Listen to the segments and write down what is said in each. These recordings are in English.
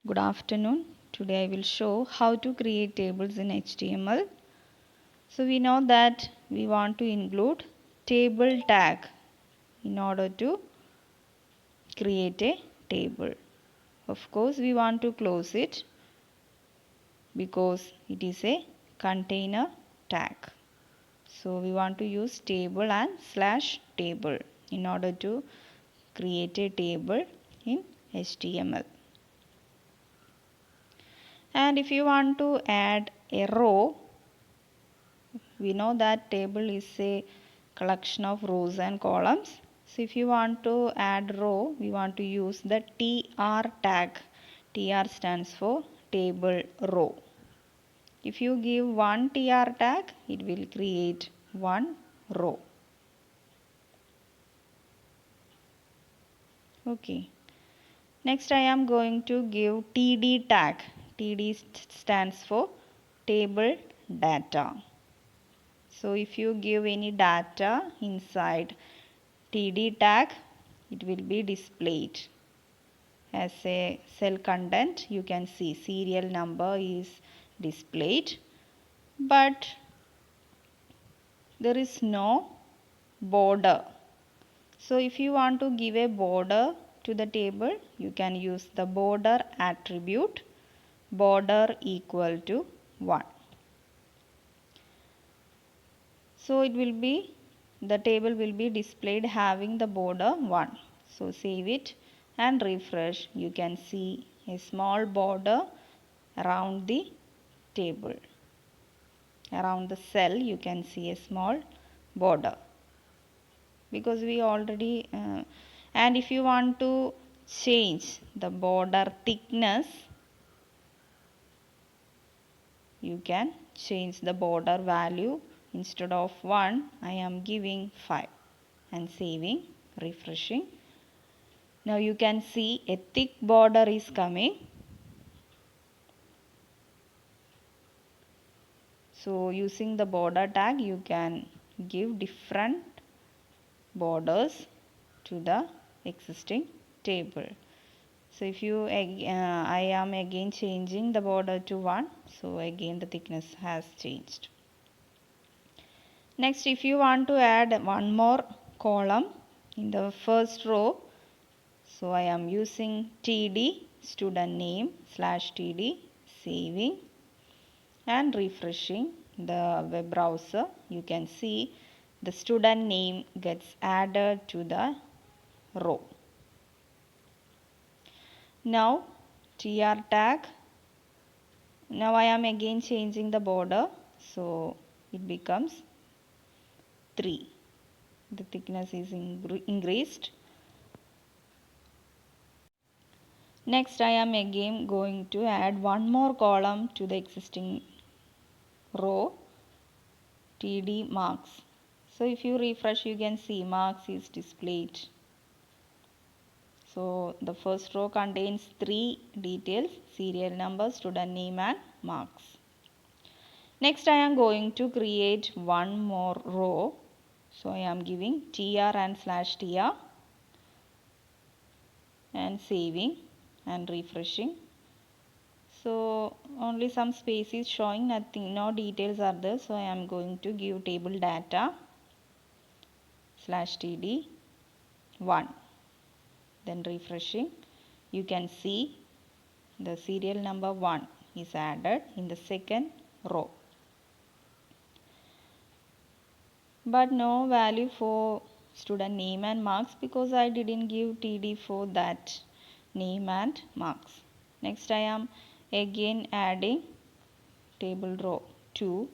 Good afternoon. Today I will show how to create tables in HTML. So we know that we want to include table tag in order to create a table. Of course we want to close it because it is a container tag. So we want to use table and slash table in order to create a table in HTML. And if you want to add a row, we know that table is a collection of rows and columns. So if you want to add row, we want to use the tr tag. Tr stands for table row. If you give one tr tag, it will create one row. Okay. Next I am going to give td tag. Td stands for table data. So if you give any data inside td tag, it will be displayed as a cell content. You can see serial number is displayed, but there is no border. So if you want to give a border to the table, you can use the border attribute, border equal to 1. So it will be, the table will be displayed having the border 1. So save it and refresh. You can see a small border around the table. Around the cell you can see a small border because we already and if you want to change the border thickness, you can change the border value. Instead of 1 I am giving 5 and saving, refreshing. Now you can see a thick border is coming. So using the border tag you can give different borders to the existing table. So if you I am again changing the border to 1, so again the thickness has changed. Next, if you want to add one more column in the first row, so I am using td student name slash td, saving and refreshing the web browser. You can see the student name gets added to the row. Now tr tag, now I am again changing the border, so it becomes 3. The thickness is increased. Next I am again going to add one more column to the existing row, td marks. So if you refresh you can see marks is displayed. So the first row contains 3 details: serial number, student name and marks. Next I am going to create one more row. So I am giving tr and slash tr and saving and refreshing. So only some space is showing, nothing, no details are there. So I am going to give table data slash td 1. Then refreshing, you can see the serial number 1 is added in the second row. But no value for student name and marks because I didn't give td for that name and marks. Next I am again adding table row 2.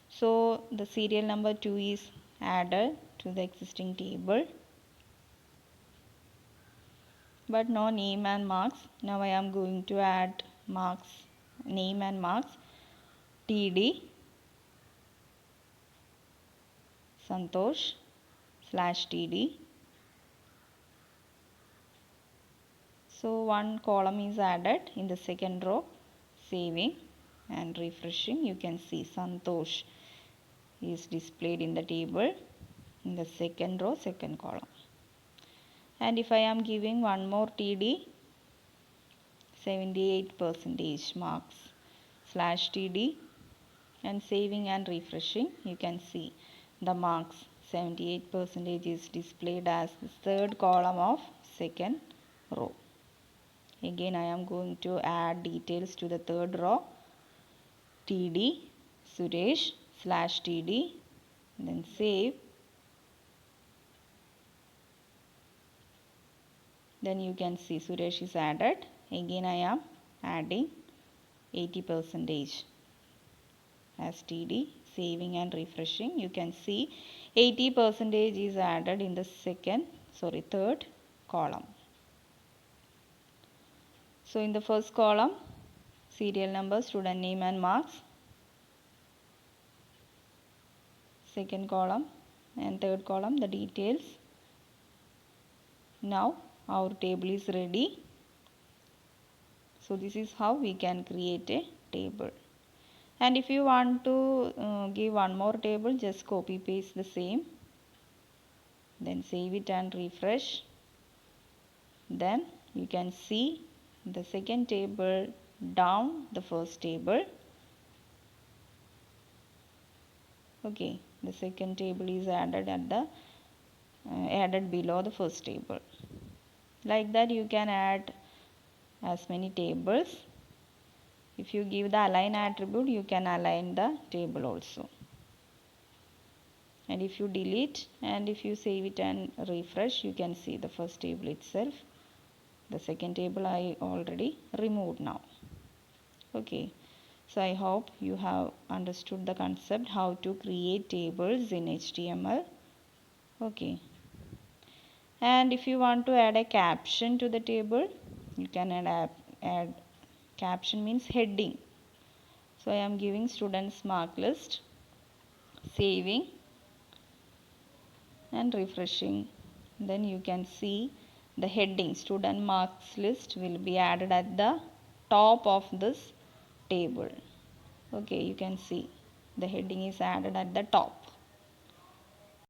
So the serial number 2 is added to the existing table, but no name and marks. Now I am going to add marks, name and marks, td Santosh slash td. So one column is added in the second row, saving and refreshing. You can see Santosh is displayed in the table in the second row, second column. And if I am giving one more td 78 percentage marks. Slash TD and saving and refreshing, you can see the marks 78 percentage is displayed as the third column of second row. Again I am going to add details to the third row. TD Suresh slash TD, then save. Then you can see Suresh is added. Again I am adding 80 percentage as TD, saving and refreshing. You can see 80 percentage is added in the third column. So in the first column, serial number, student name and marks. Second column and third column, the details. Now our table is ready. So this is how we can create a table. And if you want to give one more table, just copy paste the same. Then save it and refresh. Then you can see the second table down the first table. Okay, the second table is added at the added below the first table. Like that you can add as many tables. If you give the align attribute, you can align the table also. And if you delete and if you save it and refresh, you can see the first table itself. The second table I already removed now. Okay, so I hope you have understood the concept how to create tables in HTML. Okay, and if you want to add a caption to the table, you can add caption means heading. So I am giving students mark list, saving and refreshing. Then you can see the heading student marks list will be added at the top of this table. Okay, you can see the heading is added at the top.